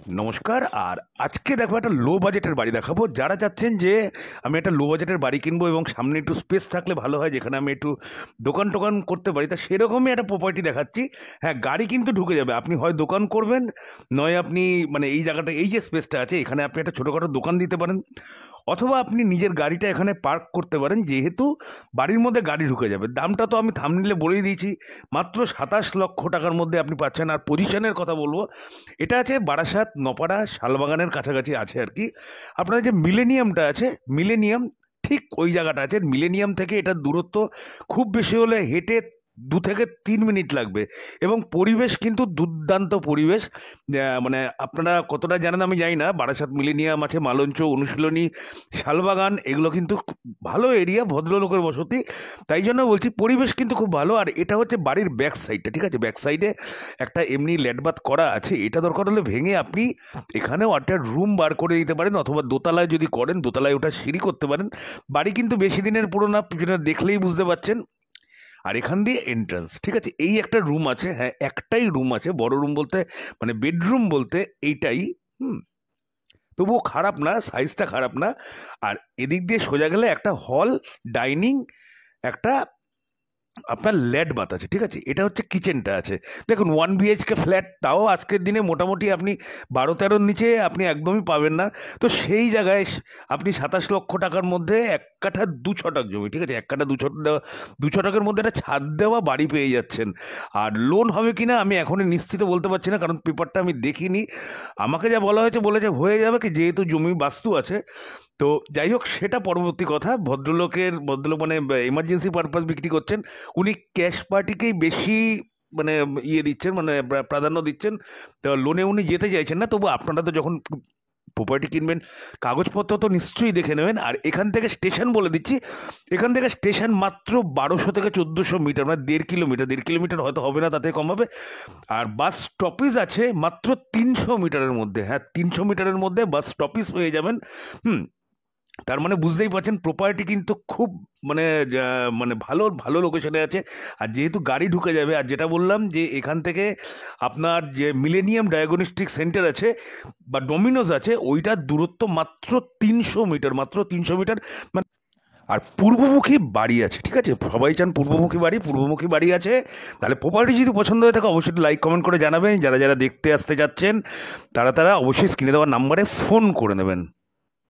নমস্কার। আর আজকে দেখো একটা লো বাজেটের বাড়ি দেখাবো। যারা চাচ্ছেন যে আমি একটা লো বাজেটের বাড়ি কিনবো এবং সামনে একটু স্পেস থাকলে ভালো হয়, যেখানে আমি একটু দোকান টোকান করতে পারি, তা সেরকমই একটা প্রপার্টি দেখাচ্ছি। হ্যাঁ, গাড়ি কিন্তু ঢুকে যাবে। আপনি হয় দোকান করবেন, নয় আপনি মানে এই জায়গাটা, এই যে স্পেসটা আছে এখানে আপনি একটা ছোটোখাটো দোকান দিতে পারেন, অথবা আপনি নিজের গাড়িটা এখানে পার্ক করতে পারেন। যেহেতু বাড়ির মধ্যে গাড়ি ঢুকে যাবে, দামটা তো আমি থাম্বনেইলে বলেই দিয়েছি, মাত্র 27 লক্ষ টাকার মধ্যে আপনি পাচ্ছেন। আর পজিশনের কথা বলবো, এটা আছে বারাসাত নপাড়া শালবাগানের কাছাকাছি আছে আর কি। আপনার যে মিলেনিয়ামটা আছে, মিলেনিয়াম ঠিক ওই জায়গাটা আছে। মিলেনিয়াম থেকে এটার দূরত্ব খুব বেশি হলে হেঁটে 2 থেকে 3 মিনিট লাগবে। এবং পরিবেশ কিন্তু দুর্দান্ত পরিবেশ। মানে আপনারা কতটা জানেন আমি জানি না, বারাসাত মিলেনিয়াম আছে, মালঞ্চ, অনুশীলনী, শালবাগান, এগুলো কিন্তু ভালো এরিয়া, ভদ্রলোকের বসতি। তাই জন্য বলছি পরিবেশ কিন্তু খুব ভালো। আর এটা হচ্ছে বাড়ির ব্যাক সাইডটা, ঠিক আছে? ব্যাক সাইডে একটা এমনি ল্যাটবাথ করা আছে। এটা দরকার হলে ভেঙে আপনি এখানেও একটা রুম বার করে দিতে পারেন, অথবা দোতলায় যদি করেন দোতলায় ওটা সিঁড়ি করতে পারেন। বাড়ি কিন্তু বেশি দিনের পুরো না, যেটা দেখলেই বুঝতে পারছেন। আর এখান দিয়ে এন্ট্রান্স, ঠিক আছে? এই একটা রুম আছে, হ্যাঁ একটাই রুম আছে, বড় রুম বলতে মানে বেডরুম বলতে এইটাই। হুম। তবুও খারাপ না, সাইজটা খারাপ না। আর এদিক দিয়ে সোজা গেলে একটা হল, ডাইনিং, একটা আপনার ল্যাড বাত আছে, ঠিক আছে? এটা হচ্ছে কিচেনটা আছে। দেখুন 1 BHK ফ্ল্যাট, তাও আজকের দিনে মোটামুটি আপনি 12-13-র নিচে আপনি একদমই পাবেন না। তো সেই জায়গায় আপনি 27 লক্ষ টাকার মধ্যে 1 কাঠা 2 ছটাক জমি, ঠিক আছে? 1 কাঠা 2 ছটাকের মধ্যে একটা ছাদ দেওয়া বাড়ি পেয়ে যাচ্ছেন। আর লোন হবে কিনা আমি এখনই নিশ্চিত বলতে পারছি না, কারণ পেপারটা আমি দেখিনি। আমাকে যা বলা হয়েছে, বলেছে হয়ে যাবে, কি যেহেতু জমি বাস্তু আছে। তো যাই হোক, সেটা পরবর্তী কথা। ভদ্রলোক মানে এমার্জেন্সি পারপাস বিক্রি করছেন। উনি ক্যাশ পার্টিকেই বেশি মানে ইয়ে দিচ্ছেন, মানে প্রাধান্য দিচ্ছেন। তো লোনে উনি যেতে চাইছেন না। তবু আপনারা তো যখন প্রপার্টি কিনবেন, কাগজপত্র তো নিশ্চয়ই দেখে নেবেন। আর এখান থেকে স্টেশন বলে দিচ্ছি, এখান থেকে স্টেশন মাত্র 1200 থেকে 1400 মিটার, মানে 1.5 কিলোমিটার। 1.5 কিলোমিটার হয়তো হবে না, তাতে কম হবে। আর বাস স্টপেজ আছে মাত্র 300 মিটারের মধ্যে। হ্যাঁ, 300 মিটারের মধ্যে বাস স্টপেজ পেয়ে যাবেন। হুম। তার মানে বুঝতেই পারছেন প্রপার্টি কিন্তু খুব মানে মানে ভালো ভালো লোকেশনে আছে। আর যেহেতু গাড়ি ঢুকে যাবে, আর যেটা বললাম যে এখান থেকে আপনার যে মিলেনিয়াম ডায়াগনস্টিক সেন্টার আছে বা ডোমিনোজ আছে, ওইটার দূরত্ব মাত্র 300 মিটার, মাত্র 300 মিটার। মানে আর পূর্বমুখী বাড়ি আছে, ঠিক আছে? সবাই চান পূর্বমুখী বাড়ি, পূর্বমুখী বাড়ি আছে। তাহলে প্রপার্টি যদি পছন্দ হয়ে থাকে অবশ্যই লাইক কমেন্ট করে জানাবেন। যারা যারা দেখতে আসতে যাচ্ছেন তারা তারা অবশ্যই স্ক্রিনে দেওয়ার নাম্বারে ফোন করে নেবেন।